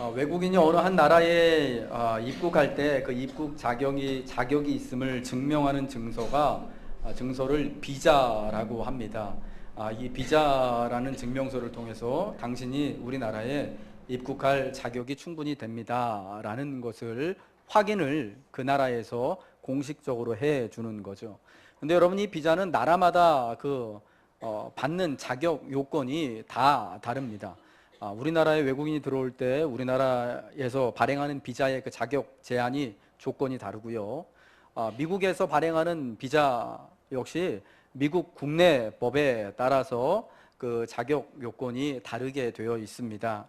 외국인이 어느 한 나라에 입국할 때 그 입국 자격이 있음을 증명하는 증서를 비자라고 합니다. 이 비자라는 증명서를 통해서 당신이 우리나라에 입국할 자격이 충분히 됩니다라는 것을 확인을 그 나라에서 공식적으로 해주는 거죠. 근데 여러분, 이 비자는 나라마다 받는 자격 요건이 다 다릅니다. 우리나라에 외국인이 들어올 때 우리나라에서 발행하는 비자의 그 자격 제한이 조건이 다르고요. 미국에서 발행하는 비자 역시 미국 국내법에 따라서 그 자격 요건이 다르게 되어 있습니다.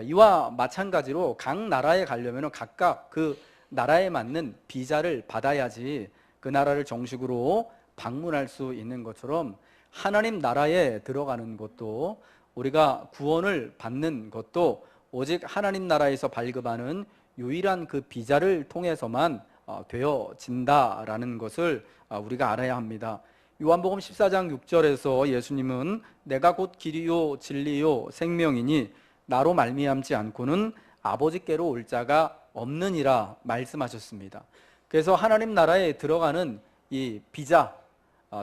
이와 마찬가지로 각 나라에 가려면 각각 그 나라에 맞는 비자를 받아야지 그 나라를 정식으로 방문할 수 있는 것처럼 하나님 나라에 들어가는 것도, 우리가 구원을 받는 것도 오직 하나님 나라에서 발급하는 유일한 그 비자를 통해서만 되어진다라는 것을 우리가 알아야 합니다. 요한복음 14장 6절에서 예수님은 내가 곧 길이요 진리요 생명이니 나로 말미암지 않고는 아버지께로 올 자가 없느니라 말씀하셨습니다. 그래서 하나님 나라에 들어가는 이 비자,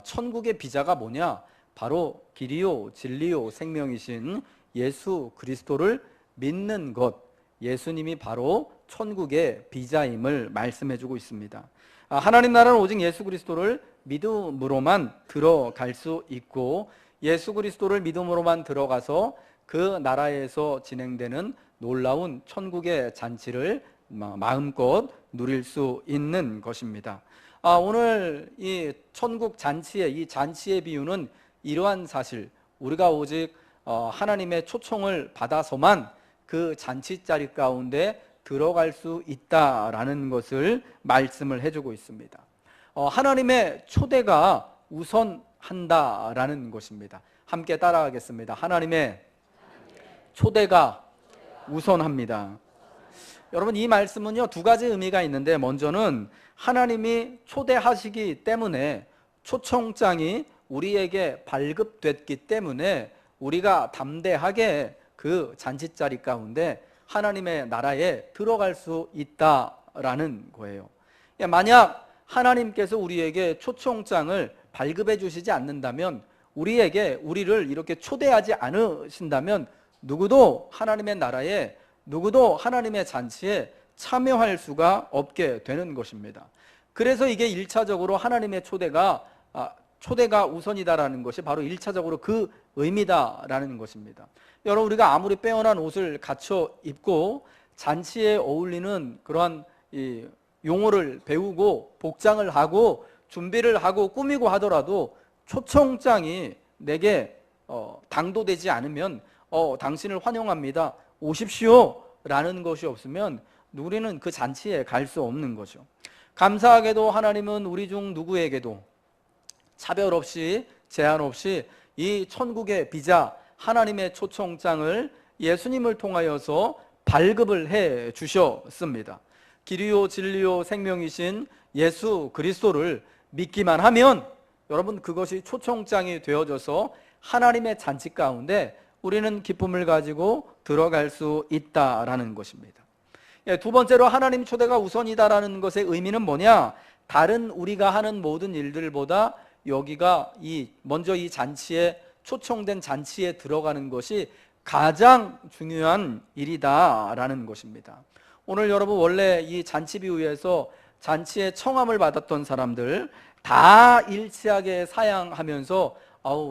천국의 비자가 뭐냐? 바로 길이요 진리요 생명이신 예수 그리스도를 믿는 것, 예수님이 바로 천국의 비자임을 말씀해주고 있습니다. 하나님 나라는 오직 예수 그리스도를 믿음으로만 들어갈 수 있고, 예수 그리스도를 믿음으로만 들어가서 그 나라에서 진행되는 놀라운 천국의 잔치를 마음껏 누릴 수 있는 것입니다. 오늘 이 천국 잔치의 이 잔치의 비유는 이러한 사실, 우리가 오직 하나님의 초청을 받아서만 그 잔치자리 가운데 들어갈 수 있다라는 것을 말씀을 해주고 있습니다. 하나님의 초대가 우선한다라는 것입니다. 함께 따라하겠습니다. 하나님의 초대가 우선합니다. 여러분, 이 말씀은요, 두 가지 의미가 있는데, 먼저는 하나님이 초대하시기 때문에 초청장이 우리에게 발급됐기 때문에 우리가 담대하게 그 잔치자리 가운데 하나님의 나라에 들어갈 수 있다라는 거예요. 만약 하나님께서 우리에게 초청장을 발급해 주시지 않는다면, 우리를 이렇게 초대하지 않으신다면 누구도 하나님의 나라에, 누구도 하나님의 잔치에 참여할 수가 없게 되는 것입니다. 그래서 이게 1차적으로 하나님의 초대가 우선이다라는 것이 바로 1차적으로 그 의미다라는 것입니다. 여러분, 우리가 아무리 빼어난 옷을 갖춰 입고 잔치에 어울리는 그러한 이 용어를 배우고 복장을 하고 준비를 하고 꾸미고 하더라도 초청장이 내게 당도되지 않으면 당신을 환영합니다, 오십시오 라는 것이 없으면 우리는 그 잔치에 갈 수 없는 거죠. 감사하게도 하나님은 우리 중 누구에게도 차별 없이 제한 없이 이 천국의 비자, 하나님의 초청장을 예수님을 통하여서 발급을 해 주셨습니다. 길이요 진리요 생명이신 예수 그리스도를 믿기만 하면 여러분, 그것이 초청장이 되어져서 하나님의 잔치 가운데 우리는 기쁨을 가지고 들어갈 수 있다라는 것입니다. 두 번째로 하나님 초대가 우선이다라는 것의 의미는 뭐냐? 다른 우리가 하는 모든 일들보다 여기가 먼저 이 잔치에, 초청된 잔치에 들어가는 것이 가장 중요한 일이다라는 것입니다. 오늘 여러분, 원래 이 잔치 비유에서 잔치에 청함을 받았던 사람들 다 일치하게 사양하면서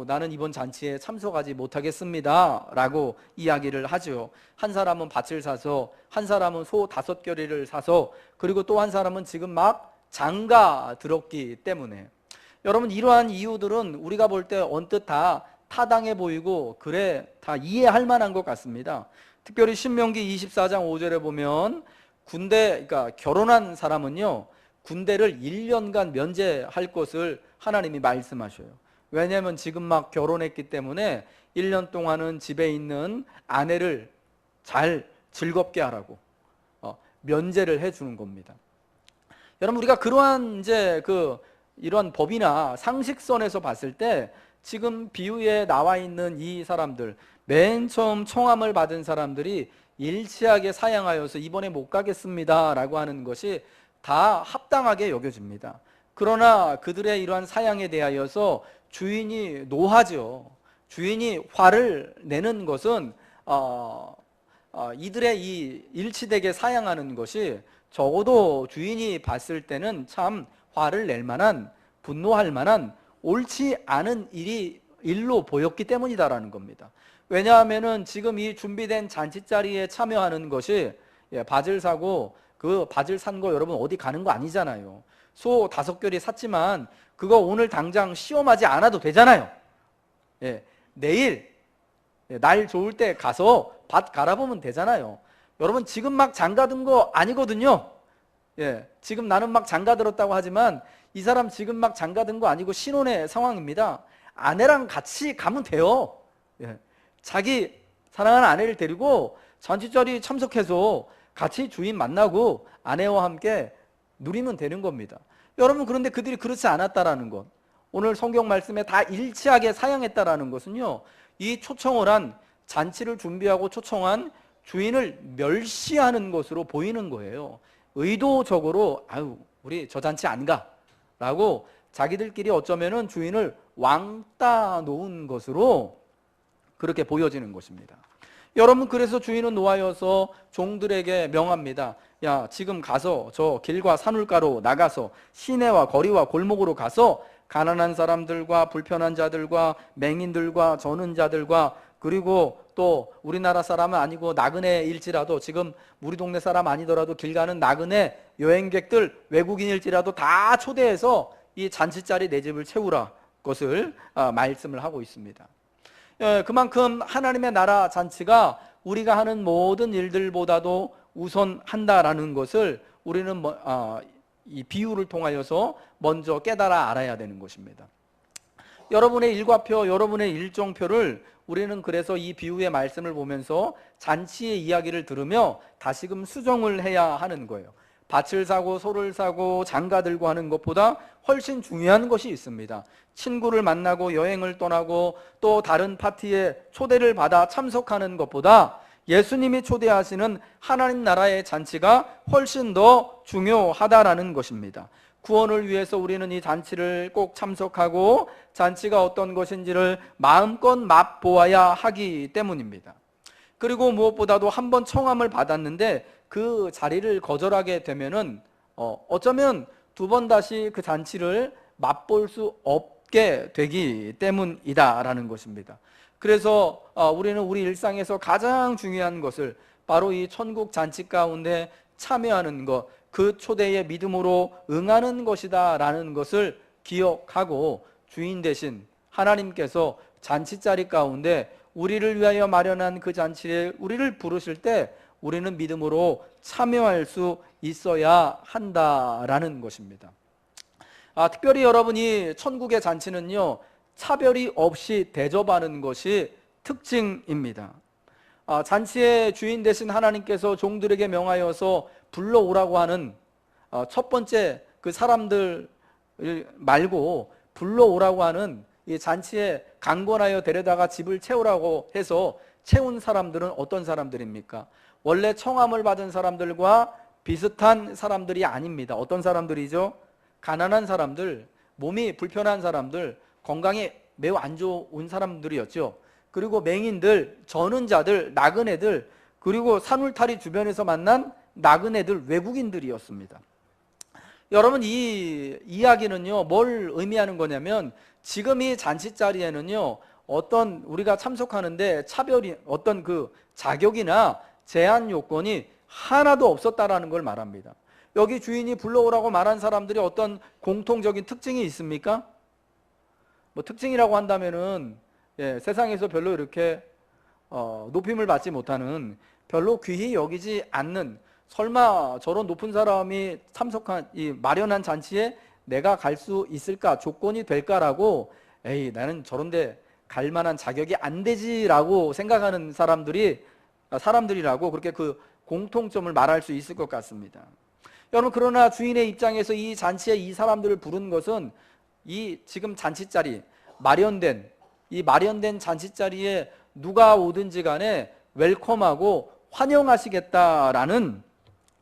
나는 이번 잔치에 참석하지 못하겠습니다 라고 이야기를 하죠. 한 사람은 밭을 사서, 한 사람은 소 5겨리를 사서, 그리고 또 한 사람은 지금 막 장가 들었기 때문에. 여러분, 이러한 이유들은 우리가 볼 때 언뜻 다 타당해 보이고 그래 다 이해할 만한 것 같습니다. 특별히 신명기 24장 5절에 보면 그러니까 결혼한 사람은요, 군대를 1년간 면제할 것을 하나님이 말씀하셔요. 왜냐하면 지금 막 결혼했기 때문에 1년 동안은 집에 있는 아내를 잘 즐겁게 하라고 면제를 해주는 겁니다. 여러분, 우리가 그러한 이런 법이나 상식선에서 봤을 때 지금 비유에 나와 있는 이 사람들, 맨 처음 청함을 받은 사람들이 일치하게 사양하여서 이번에 못 가겠습니다 라고 하는 것이 다 합당하게 여겨집니다. 그러나 그들의 이러한 사양에 대하여서 주인이 노하죠. 주인이 화를 내는 것은 이들의 이 일치되게 사양하는 것이 적어도 주인이 봤을 때는 참 화를 낼 만한, 분노할 만한 옳지 않은 일로 보였기 때문이다라는 겁니다. 왜냐하면은 지금 이 준비된 잔치자리에 참여하는 것이 밭을 사고 그 밭을 산 거 여러분 어디 가는 거 아니잖아요. 소 5결이 샀지만 그거 오늘 당장 시험하지 않아도 되잖아요. 내일 날 좋을 때 가서 밭 갈아보면 되잖아요. 여러분 지금 막 장가든 거 아니거든요. 지금 나는 막 장가들었다고 하지만 이 사람 지금 막 장가든 거 아니고 신혼의 상황입니다. 아내랑 같이 가면 돼요. 자기 사랑하는 아내를 데리고 잔치자리 참석해서 같이 주인 만나고 아내와 함께 누리면 되는 겁니다. 여러분 그런데 그들이 그렇지 않았다라는 것, 오늘 성경 말씀에 다 일치하게 사양했다라는 것은요, 이 초청을 한 잔치를 준비하고 초청한 주인을 멸시하는 것으로 보이는 거예요. 의도적으로 아유 우리 저 잔치 안 가 라고 자기들끼리 어쩌면은 주인을 왕따 놓은 것으로 그렇게 보여지는 것입니다. 여러분 그래서 주인은 노하여서 종들에게 명합니다. 야 지금 가서 저 길과 산울가로 나가서 시내와 거리와 골목으로 가서 가난한 사람들과 불편한 자들과 맹인들과 저는 자들과 그리고 또 우리나라 사람은 아니고 나그네일지라도 지금 우리 동네 사람 아니더라도 길 가는 나그네 여행객들 외국인일지라도 다 초대해서 이 잔치자리 내 집을 채우라 것을 말씀을 하고 있습니다. 그만큼 하나님의 나라 잔치가 우리가 하는 모든 일들보다도 우선한다라는 것을 우리는 이 비유를 통하여서 먼저 깨달아 알아야 되는 것입니다. 여러분의 일과표, 여러분의 일정표를 우리는 그래서 이 비유의 말씀을 보면서 잔치의 이야기를 들으며 다시금 수정을 해야 하는 거예요. 밭을 사고 소를 사고 장가 들고 하는 것보다 훨씬 중요한 것이 있습니다. 친구를 만나고 여행을 떠나고 또 다른 파티에 초대를 받아 참석하는 것보다 예수님이 초대하시는 하나님 나라의 잔치가 훨씬 더 중요하다라는 것입니다. 구원을 위해서 우리는 이 잔치를 꼭 참석하고 잔치가 어떤 것인지를 마음껏 맛보아야 하기 때문입니다. 그리고 무엇보다도 한번 청함을 받았는데 그 자리를 거절하게 되면은 어쩌면 두 번 다시 그 잔치를 맛볼 수 없게 되기 때문이다라는 것입니다. 그래서 우리는 우리 일상에서 가장 중요한 것을 바로 이 천국 잔치 가운데 참여하는 것, 그 초대에 믿음으로 응하는 것이다 라는 것을 기억하고 주인 대신 하나님께서 잔치자리 가운데 우리를 위하여 마련한 그 잔치에 우리를 부르실 때 우리는 믿음으로 참여할 수 있어야 한다라는 것입니다. 특별히 여러분이 천국의 잔치는요, 차별이 없이 대접하는 것이 특징입니다. 잔치의 주인 되신 하나님께서 종들에게 명하여서 불러오라고 하는 첫 번째 그 사람들 말고 불러오라고 하는 이 잔치에 강권하여 데려다가 집을 채우라고 해서 채운 사람들은 어떤 사람들입니까? 원래 청함을 받은 사람들과 비슷한 사람들이 아닙니다. 어떤 사람들이죠? 가난한 사람들, 몸이 불편한 사람들, 건강이 매우 안 좋은 사람들이었죠. 그리고 맹인들, 저는 자들, 나그네들, 그리고 산울타리 주변에서 만난 나그네들, 외국인들이었습니다. 여러분 이 이야기는요 뭘 의미하는 거냐면 지금 이 잔치자리에는요 어떤 우리가 참석하는데 차별이 어떤 그 자격이나 제한 요건이 하나도 없었다라는 걸 말합니다. 여기 주인이 불러오라고 말한 사람들이 어떤 공통적인 특징이 있습니까? 뭐 특징이라고 한다면은 세상에서 별로 이렇게 높임을 받지 못하는, 별로 귀히 여기지 않는, 설마 저런 높은 사람이 참석한 이 마련한 잔치에 내가 갈 수 있을까, 조건이 될까라고 에이 나는 저런데 갈 만한 자격이 안 되지라고 생각하는 사람들이라고 그렇게 그 공통점을 말할 수 있을 것 같습니다. 여러분 그러나 주인의 입장에서 이 잔치에 이 사람들을 부른 것은 이 지금 잔치자리 마련된 이 마련된 잔치 자리에 누가 오든지 간에 웰컴하고 환영하시겠다라는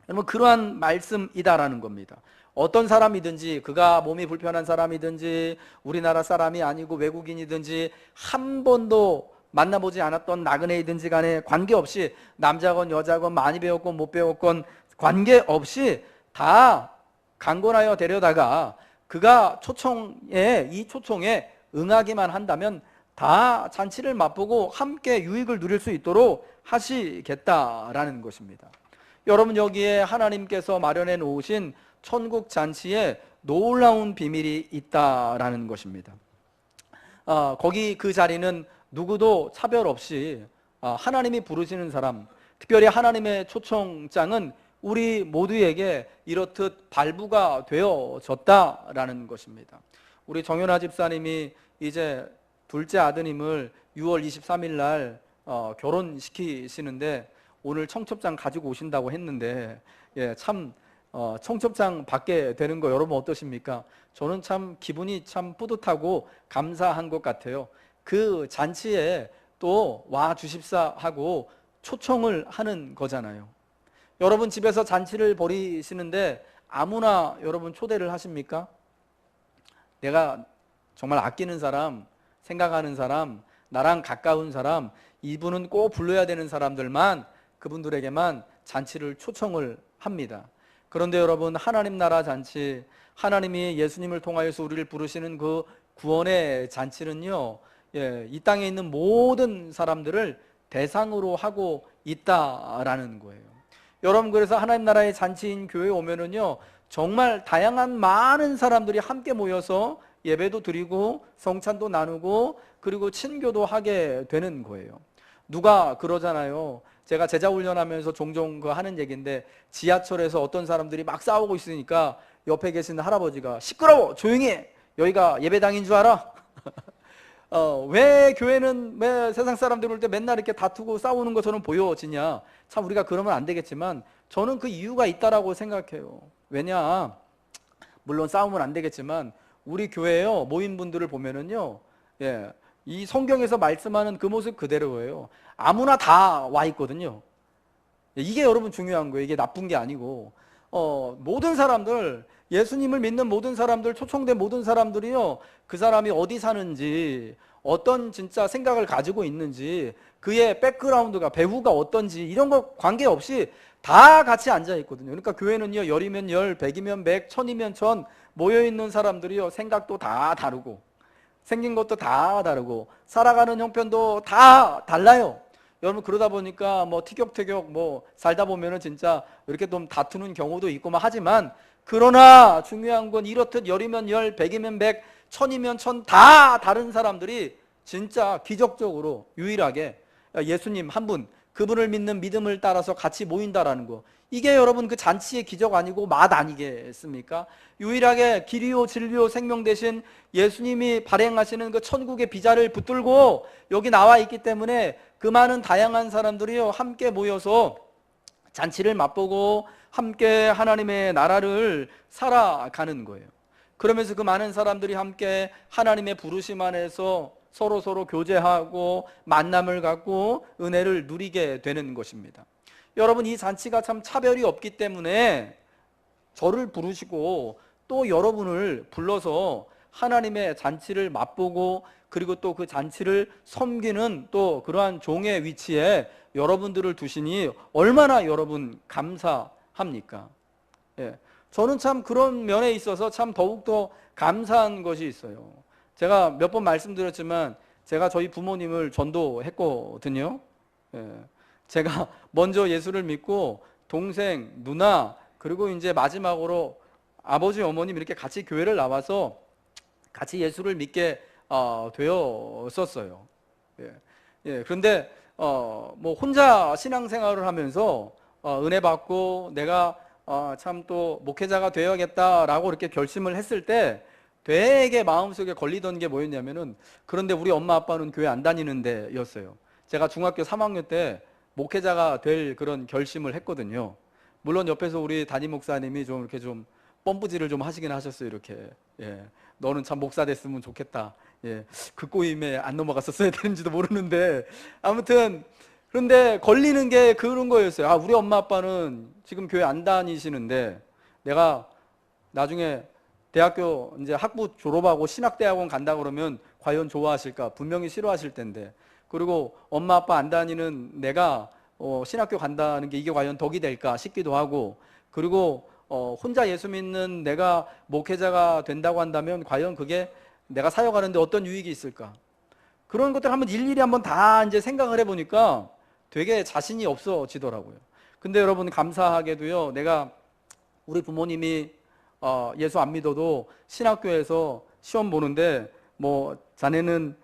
여러분 그러한 말씀이다라는 겁니다. 어떤 사람이든지 그가 몸이 불편한 사람이든지 우리나라 사람이 아니고 외국인이든지 한 번도 만나보지 않았던 나그네이든지 간에 관계없이 남자건 여자건 많이 배웠건 못 배웠건 관계없이 다 강권하여 데려다가 그가 이 초청에 응하기만 한다면 다 잔치를 맛보고 함께 유익을 누릴 수 있도록 하시겠다라는 것입니다. 여러분 여기에 하나님께서 마련해 놓으신 천국 잔치에 놀라운 비밀이 있다라는 것입니다. 거기 그 자리는 누구도 차별 없이 하나님이 부르시는 사람, 특별히 하나님의 초청장은 우리 모두에게 이렇듯 발부가 되어졌다라는 것입니다. 우리 정연아 집사님이 이제 둘째 아드님을 6월 23일 날 결혼시키시는데 오늘 청첩장 가지고 오신다고 했는데 참 청첩장 받게 되는 거 여러분 어떠십니까? 저는 참 기분이 참 뿌듯하고 감사한 것 같아요. 그 잔치에 또 와 주십사 하고 초청을 하는 거잖아요. 여러분 집에서 잔치를 벌이시는데 아무나 여러분 초대를 하십니까? 내가 정말 아끼는 사람, 생각하는 사람, 나랑 가까운 사람, 이분은 꼭 불러야 되는 사람들만, 그분들에게만 잔치를 초청을 합니다. 그런데 여러분 하나님 나라 잔치, 하나님이 예수님을 통하여서 우리를 부르시는 그 구원의 잔치는요, 이 땅에 있는 모든 사람들을 대상으로 하고 있다라는 거예요. 여러분 그래서 하나님 나라의 잔치인 교회에 오면은요 정말 다양한 많은 사람들이 함께 모여서 예배도 드리고 성찬도 나누고 그리고 친교도 하게 되는 거예요. 누가 그러잖아요. 제가 제자 훈련하면서 종종 하는 얘기인데 지하철에서 어떤 사람들이 막 싸우고 있으니까 옆에 계신 할아버지가 시끄러워 조용히 해 여기가 예배당인 줄 알아? 왜 교회는 왜 세상 사람들 올 때 맨날 이렇게 다투고 싸우는 것처럼 보여지냐? 참 우리가 그러면 안 되겠지만 저는 그 이유가 있다라고 생각해요. 왜냐? 물론 싸우면 안 되겠지만 우리 교회요 모임분들을 보면은요, 이 성경에서 말씀하는 그 모습 그대로예요. 아무나 다 와 있거든요. 이게 여러분 중요한 거예요. 이게 나쁜 게 아니고 모든 사람들, 예수님을 믿는 모든 사람들, 초청된 모든 사람들이요 그 사람이 어디 사는지, 어떤 진짜 생각을 가지고 있는지, 그의 백그라운드가, 배후가 어떤지 이런 거 관계없이 다 같이 앉아 있거든요. 그러니까 교회는요 열이면 열, 백이면 백, 천이면 천 모여있는 사람들이요 생각도 다 다르고 생긴 것도 다 다르고 살아가는 형편도 다 달라요. 여러분 그러다 보니까 뭐 티격태격 뭐 살다 보면은 진짜 이렇게 좀 다투는 경우도 있고 막 하지만, 그러나 중요한 건 이렇듯 열이면 열, 백이면 백, 천이면 천 다 다른 사람들이 진짜 기적적으로 유일하게 예수님 한 분, 그분을 믿는 믿음을 따라서 같이 모인다라는 거, 이게 여러분 그 잔치의 기적 아니고 맛 아니겠습니까? 유일하게 길이요 진리요 생명 되신 예수님이 발행하시는 그 천국의 비자를 붙들고 여기 나와 있기 때문에 그 많은 다양한 사람들이요 함께 모여서 잔치를 맛보고 함께 하나님의 나라를 살아가는 거예요. 그러면서 그 많은 사람들이 함께 하나님의 부르심 안에서 서로 교제하고 만남을 갖고 은혜를 누리게 되는 것입니다. 여러분 이 잔치가 참 차별이 없기 때문에 저를 부르시고 또 여러분을 불러서 하나님의 잔치를 맛보고 그리고 또 그 잔치를 섬기는 또 그러한 종의 위치에 여러분들을 두시니 얼마나 여러분 감사합니까? 저는 참 그런 면에 있어서 참 더욱더 감사한 것이 있어요. 제가 몇 번 말씀드렸지만 제가 저희 부모님을 전도했거든요. 제가 먼저 예수를 믿고 동생, 누나, 그리고 이제 마지막으로 아버지, 어머님 이렇게 같이 교회를 나와서 같이 예수를 믿게 되었었어요. 그런데 뭐 혼자 신앙생활을 하면서 은혜 받고 내가 참 또 목회자가 되어야겠다라고 이렇게 결심을 했을 때 되게 마음속에 걸리던 게 뭐였냐면은, 그런데 우리 엄마 아빠는 교회 안 다니는데 였어요. 제가 중학교 3학년 때 목회자가 될 그런 결심을 했거든요. 물론 옆에서 우리 담임 목사님이 좀 이렇게 좀 뻔뿌지를 좀 하시긴 하셨어요. 이렇게. 예. 너는 참 목사 됐으면 좋겠다. 예. 그 꼬임에 안 넘어갔었어야 되는지도 모르는데 아무튼 그런데 걸리는 게 그런 거였어요. 아, 우리 엄마 아빠는 지금 교회 안 다니시는데 내가 나중에 대학교 이제 학부 졸업하고 신학대학원 간다 그러면 과연 좋아하실까? 분명히 싫어하실 텐데. 그리고 엄마 아빠 안 다니는 내가 신학교 간다는 게 이게 과연 덕이 될까 싶기도 하고, 그리고 혼자 예수 믿는 내가 목회자가 된다고 한다면 과연 그게 내가 사역하는데 어떤 유익이 있을까? 그런 것들 한번 일일이 한번 다 이제 생각을 해보니까 되게 자신이 없어지더라고요. 근데 여러분 감사하게도요, 내가 우리 부모님이 예수 안 믿어도 신학교에서 시험 보는데 뭐 자네는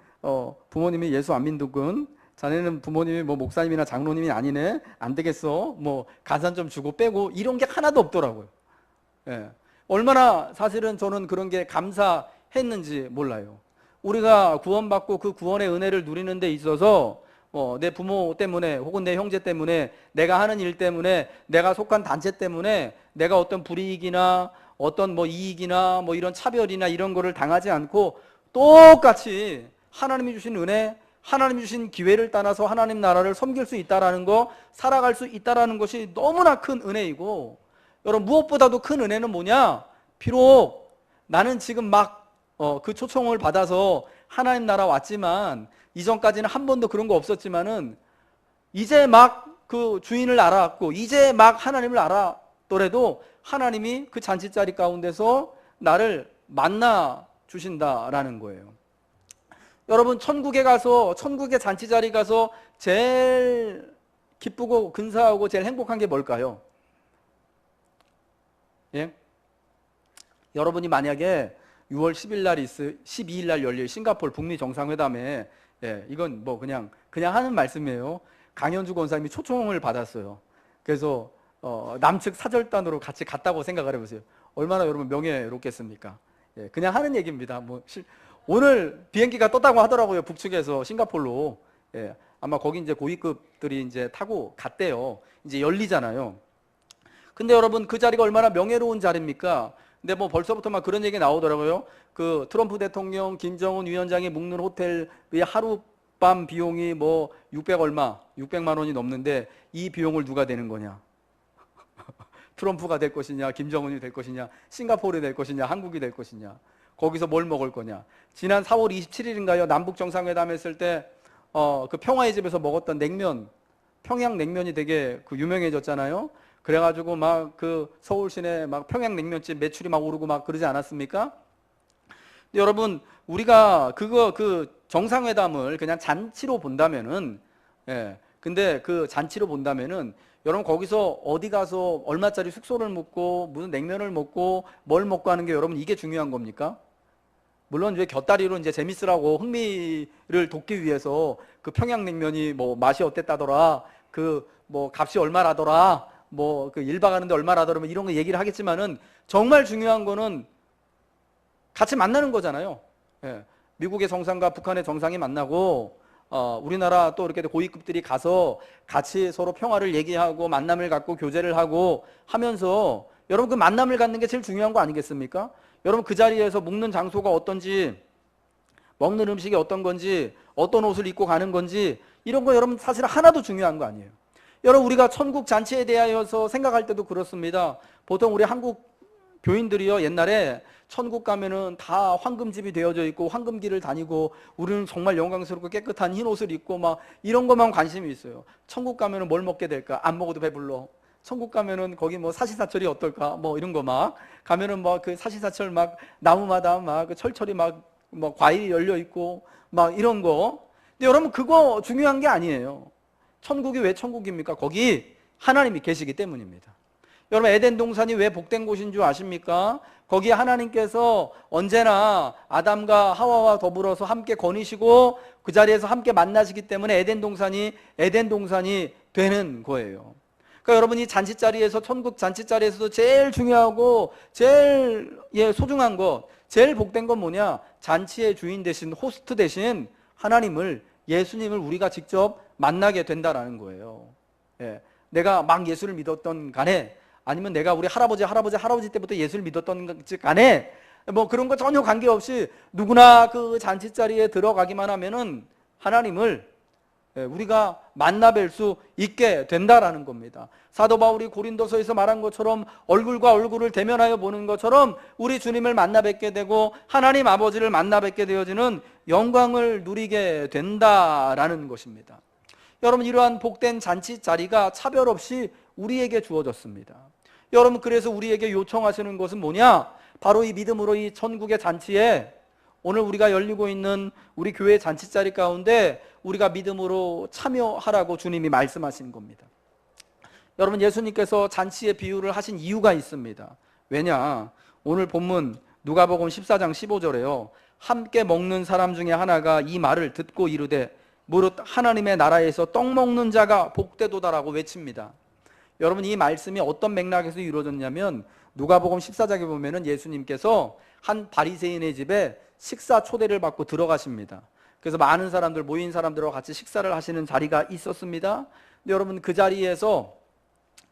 부모님이 예수 안 믿군, 자네는 부모님이 뭐 목사님이나 장로님이 아니네, 안 되겠어, 뭐 가산 좀 주고 빼고 이런 게 하나도 없더라고요. 예. 얼마나 사실은 저는 그런 게 감사했는지 몰라요. 우리가 구원받고 그 구원의 은혜를 누리는 데 있어서 내 부모 때문에 혹은 내 형제 때문에, 내가 하는 일 때문에, 내가 속한 단체 때문에 내가 어떤 불이익이나 어떤 뭐 이익이나 뭐 이런 차별이나 이런 거를 당하지 않고 똑같이 하나님이 주신 은혜, 하나님이 주신 기회를 따라서 하나님 나라를 섬길 수 있다라는 거, 살아갈 수 있다라는 것이 너무나 큰 은혜이고, 여러분 무엇보다도 큰 은혜는 뭐냐? 비록 나는 지금 막 그 초청을 받아서 하나님 나라 왔지만, 이전까지는 한 번도 그런 거 없었지만은 이제 막 그 주인을 알았고 이제 막 하나님을 알았더라도 하나님이 그 잔치자리 가운데서 나를 만나 주신다라는 거예요. 여러분 천국에 가서, 천국의 잔치자리 가서 제일 기쁘고 근사하고 제일 행복한 게 뭘까요? 예? 여러분이 만약에 6월 10일 날 12일 날 열릴 싱가포르 북미 정상회담에, 예, 이건 뭐 그냥 하는 말씀이에요. 강현주 권사님이 초청을 받았어요. 그래서 남측 사절단으로 같이 갔다고 생각을 해보세요. 얼마나 여러분 명예롭겠습니까? 예, 그냥 하는 얘기입니다. 뭐 오늘 비행기가 떴다고 하더라고요. 북측에서 싱가포르로. 예, 아마 거기 이제 고위급들이 이제 타고 갔대요. 이제 열리잖아요. 근데 여러분 그 자리가 얼마나 명예로운 자리입니까? 근데 뭐 벌써부터 막 그런 얘기 나오더라고요. 그 트럼프 대통령, 김정은 위원장이 묵는 호텔의 하룻밤 비용이 뭐 600만 원이 넘는데 이 비용을 누가 대는 거냐? 트럼프가 될 것이냐, 김정은이 될 것이냐, 싱가포르이 될 것이냐, 한국이 될 것이냐, 거기서 뭘 먹을 거냐. 지난 4월 27일인가요? 남북 정상회담 했을 때 그 평화의 집에서 먹었던 냉면, 평양 냉면이 되게 그 유명해졌잖아요. 그래가지고 막 그 서울 시내 막 평양냉면집 매출이 막 오르고 막 그러지 않았습니까? 근데 여러분 우리가 그 정상회담을 그냥 잔치로 본다면은, 예, 근데 그 잔치로 본다면은 여러분 거기서 어디 가서 얼마짜리 숙소를 묵고 무슨 냉면을 먹고 뭘 먹고 하는 게 여러분 이게 중요한 겁니까? 물론 이제 곁다리로 이제 재밌으라고 흥미를 돋기 위해서 그 평양냉면이 뭐 맛이 어땠다더라, 그 뭐 값이 얼마라더라, 뭐 그 1박 하는데 얼마라더라, 이런 거 얘기를 하겠지만은 정말 중요한 거는 같이 만나는 거잖아요. 예. 미국의 정상과 북한의 정상이 만나고 우리나라 또 이렇게 고위급들이 가서 같이 서로 평화를 얘기하고 만남을 갖고 교제를 하고 하면서, 여러분 그 만남을 갖는 게 제일 중요한 거 아니겠습니까? 여러분 그 자리에서 묵는 장소가 어떤지, 먹는 음식이 어떤 건지, 어떤 옷을 입고 가는 건지, 이런 거 여러분 사실 하나도 중요한 거 아니에요. 여러분 우리가 천국 잔치에 대하여서 생각할 때도 그렇습니다. 보통 우리 한국 교인들이요, 옛날에 천국 가면은 다 황금집이 되어져 있고 황금길을 다니고 우리는 정말 영광스럽고 깨끗한 흰 옷을 입고 막 이런 것만 관심이 있어요. 천국 가면은 뭘 먹게 될까? 안 먹어도 배불러. 천국 가면은 거기 뭐 사시사철이 어떨까? 뭐 이런 거 막 가면은 뭐 그 사시사철 막 나무마다 막 그 철철이 막 뭐 과일이 열려 있고 막 이런 거. 근데 여러분 그거 중요한 게 아니에요. 천국이 왜 천국입니까? 거기 하나님이 계시기 때문입니다. 여러분 에덴 동산이 왜 복된 곳인 줄 아십니까? 거기에 하나님께서 언제나 아담과 하와와 더불어서 함께 거니시고 그 자리에서 함께 만나시기 때문에 에덴 동산이 되는 거예요. 그러니까 여러분이 잔치자리에서, 천국 잔치자리에서도 제일 중요하고 제일 소중한 것, 제일 복된 건 뭐냐? 잔치의 주인 대신, 호스트 대신 하나님을, 예수님을 우리가 직접 만나게 된다라는 거예요. 예. 내가 막 예수를 믿었던 간에 아니면 내가 우리 할아버지 때부터 예수를 믿었던 간에 뭐 그런 거 전혀 관계없이 누구나 그 잔치자리에 들어가기만 하면은 하나님을 우리가 만나뵐 수 있게 된다라는 겁니다. 사도 바울이 고린도서에서 말한 것처럼 얼굴과 얼굴을 대면하여 보는 것처럼 우리 주님을 만나 뵙게 되고 하나님 아버지를 만나 뵙게 되어지는 영광을 누리게 된다라는 것입니다. 여러분, 이러한 복된 잔치 자리가 차별 없이 우리에게 주어졌습니다. 여러분, 그래서 우리에게 요청하시는 것은 뭐냐? 바로 이 믿음으로 이 천국의 잔치에 오늘 우리가 열리고 있는 우리 교회 잔치 자리 가운데 우리가 믿음으로 참여하라고 주님이 말씀하신 겁니다. 여러분, 예수님께서 잔치의 비유를 하신 이유가 있습니다. 왜냐? 오늘 본문 누가복음 14장 15절에요. 함께 먹는 사람 중에 하나가 이 말을 듣고 이르되 무릇 하나님의 나라에서 떡 먹는 자가 복되도다라고 외칩니다. 여러분, 이 말씀이 어떤 맥락에서 이루어졌냐면 누가복음 14장에 보면은 예수님께서 한 바리새인의 집에 식사 초대를 받고 들어가십니다. 그래서 많은 사람들, 모인 사람들과 같이 식사를 하시는 자리가 있었습니다. 근데 여러분, 그 자리에서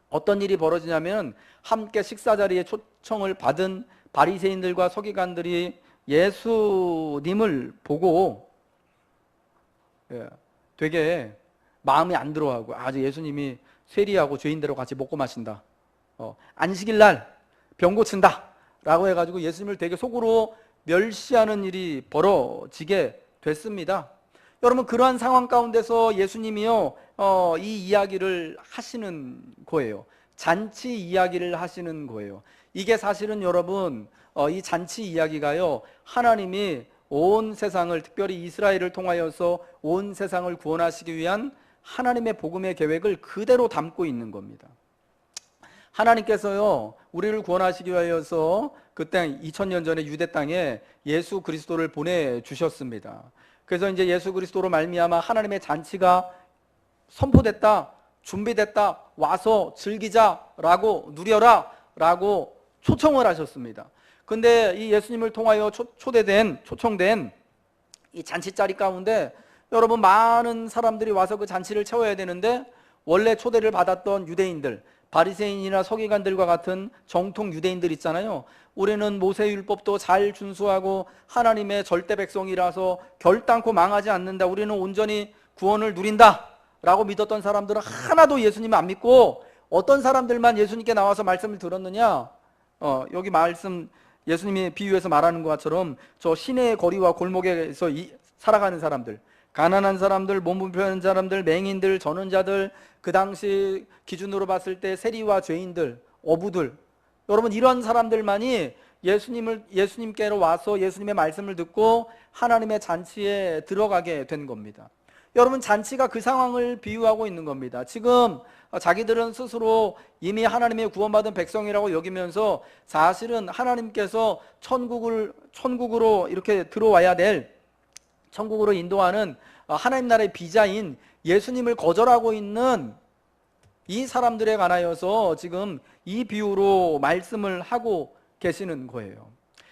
어떤 일이 벌어지냐면 함께 식사 자리에 초청을 받은 바리새인들과 서기관들이 예수님을 보고 되게 마음이 안 들어하고 아주 예수님이 세리하고 죄인들하고 같이 먹고 마신다, 안식일날 병 고친다 라고 해가지고 예수님을 되게 속으로 멸시하는 일이 벌어지게 됐습니다. 여러분, 그러한 상황 가운데서 예수님이요 이 이야기를 하시는 거예요. 잔치 이야기를 하시는 거예요. 이게 사실은 여러분 이 잔치 이야기가요 하나님이 온 세상을, 특별히 이스라엘을 통하여서 온 세상을 구원하시기 위한 하나님의 복음의 계획을 그대로 담고 있는 겁니다. 하나님께서요 우리를 구원하시기 위하여서 그 땅 2000년 전에 유대 땅에 예수 그리스도를 보내주셨습니다. 그래서 이제 예수 그리스도로 말미암아 하나님의 잔치가 선포됐다, 준비됐다, 와서 즐기자라고, 누려라 라고 초청을 하셨습니다. 근데 이 예수님을 통하여 초청된 이 잔치 자리 가운데 여러분, 많은 사람들이 와서 그 잔치를 채워야 되는데 원래 초대를 받았던 유대인들, 바리새인이나 서기관들과 같은 정통 유대인들 있잖아요. 우리는 모세율법도 잘 준수하고 하나님의 절대 백성이라서 결단코 망하지 않는다, 우리는 온전히 구원을 누린다 라고 믿었던 사람들은 하나도 예수님을 안 믿고 어떤 사람들만 예수님께 나와서 말씀을 들었느냐? 여기 말씀 예수님이 비유해서 말하는 것처럼 저 시내의 거리와 골목에서 살아가는 사람들, 가난한 사람들, 몸 불편한 사람들, 맹인들, 전원자들, 그 당시 기준으로 봤을 때 세리와 죄인들, 어부들, 여러분 이런 사람들만이 예수님께로 와서 예수님의 말씀을 듣고 하나님의 잔치에 들어가게 된 겁니다. 여러분, 잔치가 그 상황을 비유하고 있는 겁니다. 지금 자기들은 스스로 이미 하나님의 구원받은 백성이라고 여기면서 사실은 하나님께서 천국으로 이렇게 들어와야 될, 천국으로 인도하는 하나님 나라의 비자인 예수님을 거절하고 있는 이 사람들에 관하여서 지금 이 비유로 말씀을 하고 계시는 거예요.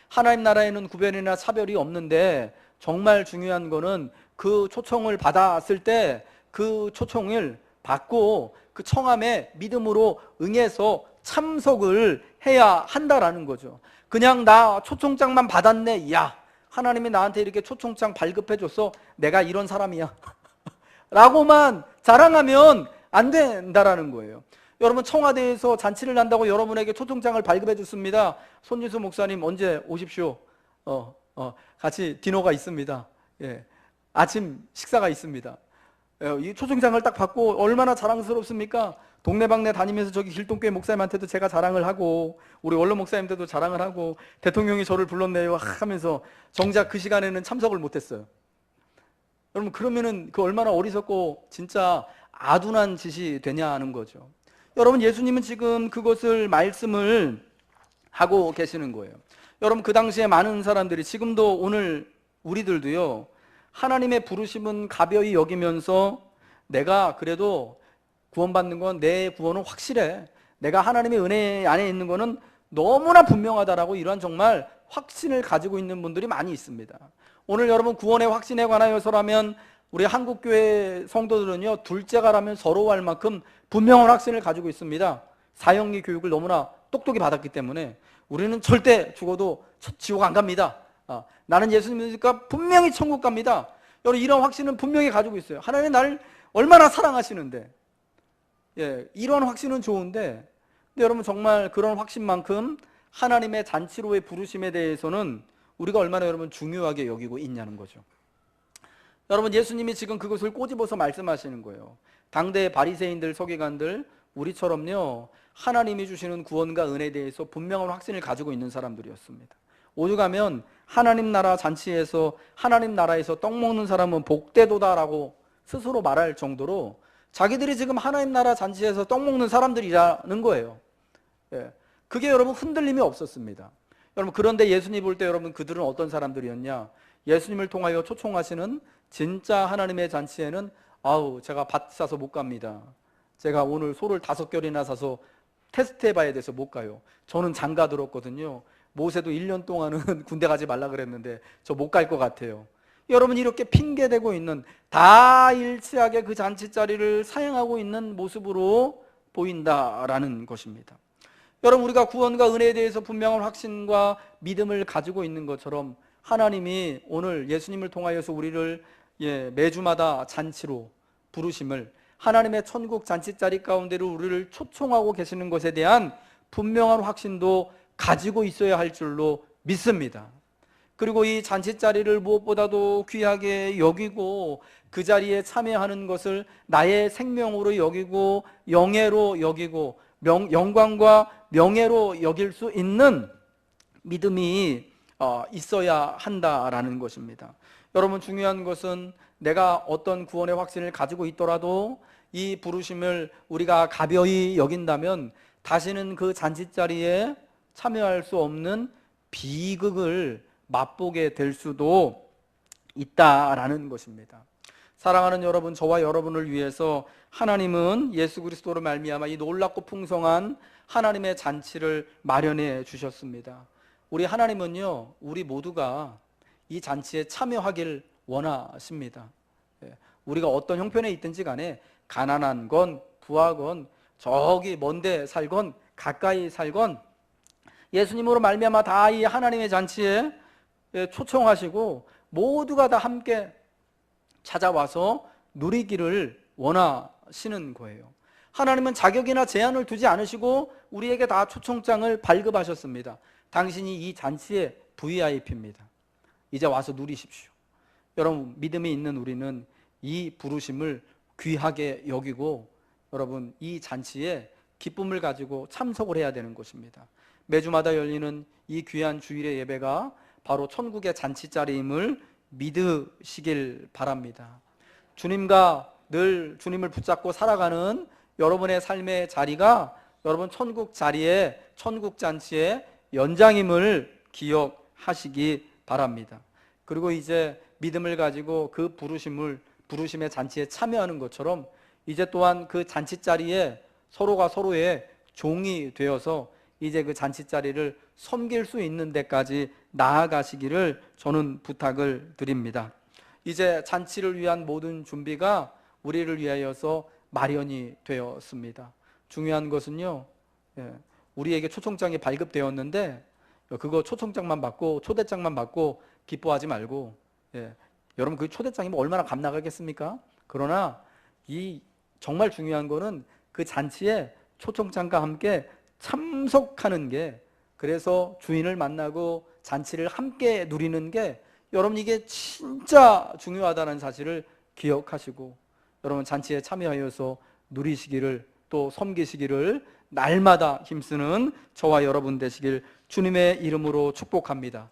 하나님 나라에는 구별이나 차별이 없는데 정말 중요한 거는 그 초청을 받았을 때 그 초청을 받고 그 청함에 믿음으로 응해서 참석을 해야 한다라는 거죠. 그냥 나 초청장만 받았네, 야 하나님이 나한테 이렇게 초청장 발급해줘서 내가 이런 사람이야 라고만 자랑하면 안 된다라는 거예요. 여러분, 청와대에서 잔치를 한다고 여러분에게 초청장을 발급해 줬습니다. 손진수 목사님 언제 오십시오. 같이 디너가 있습니다. 예. 아침 식사가 있습니다. 이 초청장을 딱 받고 얼마나 자랑스럽습니까? 동네방네 다니면서 저기 길동교회 목사님한테도 제가 자랑을 하고 우리 원로 목사님들도 자랑을 하고 대통령이 저를 불렀네요 하면서 정작 그 시간에는 참석을 못했어요. 여러분, 그러면은 그 얼마나 어리석고 진짜 아둔한 짓이 되냐 하는 거죠. 여러분, 예수님은 지금 그것을 말씀을 하고 계시는 거예요. 여러분, 그 당시에 많은 사람들이, 지금도 오늘 우리들도요 하나님의 부르심은 가벼이 여기면서 내가 그래도 구원받는 건, 내 구원은 확실해, 내가 하나님의 은혜 안에 있는 거는 너무나 분명하다라고 이러한 정말 확신을 가지고 있는 분들이 많이 있습니다. 오늘 여러분 구원의 확신에 관하여서라면 우리 한국교회 성도들은요 둘째가라면 서러워할 만큼 분명한 확신을 가지고 있습니다. 사형리 교육을 너무나 똑똑히 받았기 때문에 우리는 절대 죽어도 지옥 안 갑니다. 나는 예수님 믿으니까 분명히 천국 갑니다. 여러분, 이런 확신은 분명히 가지고 있어요. 하나님 나를 얼마나 사랑하시는데, 이런 확신은 좋은데, 근데 여러분 정말 그런 확신만큼 하나님의 잔치로의 부르심에 대해서는 우리가 얼마나 여러분 중요하게 여기고 있냐는 거죠. 여러분, 예수님이 지금 그것을 꼬집어서 말씀하시는 거예요. 당대의 바리새인들, 서기관들, 우리처럼요, 하나님이 주시는 구원과 은혜에 대해서 분명한 확신을 가지고 있는 사람들이었습니다. 오죽하면 하나님 나라 잔치에서, 하나님 나라에서 떡 먹는 사람은 복되도다라고 스스로 말할 정도로 자기들이 지금 하나님 나라 잔치에서 떡 먹는 사람들이라는 거예요. 그게 여러분 흔들림이 없었습니다. 여러분, 그런데 예수님 볼 때 여러분 그들은 어떤 사람들이었냐? 예수님을 통하여 초청하시는 진짜 하나님의 잔치에는 제가 밭 사서 못 갑니다. 제가 오늘 소를 5결이나 사서 테스트 해봐야 돼서 못 가요. 저는 장가 들었거든요. 모세도 1년 동안은 군대 가지 말라 그랬는데 저 못 갈 것 같아요. 여러분, 이렇게 핑계대고 있는, 다 일치하게 그 잔치 자리를 사용하고 있는 모습으로 보인다라는 것입니다. 여러분, 우리가 구원과 은혜에 대해서 분명한 확신과 믿음을 가지고 있는 것처럼 하나님이 오늘 예수님을 통하여서 우리를 매주마다 잔치로 부르심을, 하나님의 천국 잔치자리 가운데로 우리를 초청하고 계시는 것에 대한 분명한 확신도 가지고 있어야 할 줄로 믿습니다. 그리고 이 잔치자리를 무엇보다도 귀하게 여기고 그 자리에 참여하는 것을 나의 생명으로 여기고 영예로 여기고 영광과 명예로 여길 수 있는 믿음이 있어야 한다라는 것입니다. 여러분, 중요한 것은 내가 어떤 구원의 확신을 가지고 있더라도 이 부르심을 우리가 가벼이 여긴다면 다시는 그 잔치자리에 참여할 수 없는 비극을 맛보게 될 수도 있다라는 것입니다. 사랑하는 여러분, 저와 여러분을 위해서 하나님은 예수 그리스도로 말미암아 이 놀랍고 풍성한 하나님의 잔치를 마련해 주셨습니다. 우리 하나님은요, 우리 모두가 이 잔치에 참여하길 원하십니다. 우리가 어떤 형편에 있든지 간에 가난한 건 부하건 저기 먼데 살건 가까이 살건 예수님으로 말미암아 다 이 하나님의 잔치에 초청하시고 모두가 다 함께 찾아와서 누리기를 원하시는 거예요. 하나님은 자격이나 제한을 두지 않으시고 우리에게 다 초청장을 발급하셨습니다. 당신이 이 잔치의 VIP입니다. 이제 와서 누리십시오. 여러분, 믿음이 있는 우리는 이 부르심을 귀하게 여기고 여러분, 이 잔치에 기쁨을 가지고 참석을 해야 되는 것입니다. 매주마다 열리는 이 귀한 주일의 예배가 바로 천국의 잔치자리임을 믿으시길 바랍니다. 주님과 늘 주님을 붙잡고 살아가는 여러분의 삶의 자리가 여러분 천국 자리에, 천국 잔치의 연장임을 기억하시기 바랍니다. 그리고 이제 믿음을 가지고 그 부르심의 잔치에 참여하는 것처럼 이제 또한 그 잔치 자리에 서로가 서로의 종이 되어서 이제 그 잔치 자리를 섬길 수 있는 데까지 나아가시기를 저는 부탁을 드립니다. 이제 잔치를 위한 모든 준비가 우리를 위하여서 마련이 되었습니다. 중요한 것은요, 우리에게 초청장이 발급되었는데 그거 초청장만 받고 초대장만 받고 기뻐하지 말고, 여러분 그 초대장이 뭐 얼마나 값나가겠습니까? 그러나 이 정말 중요한 거는 그 잔치에 초청장과 함께 참석하는 게, 그래서 주인을 만나고 잔치를 함께 누리는 게 여러분 이게 진짜 중요하다는 사실을 기억하시고 여러분 잔치에 참여하여서 누리시기를, 또 섬기시기를 날마다 힘쓰는 저와 여러분 되시길 주님의 이름으로 축복합니다.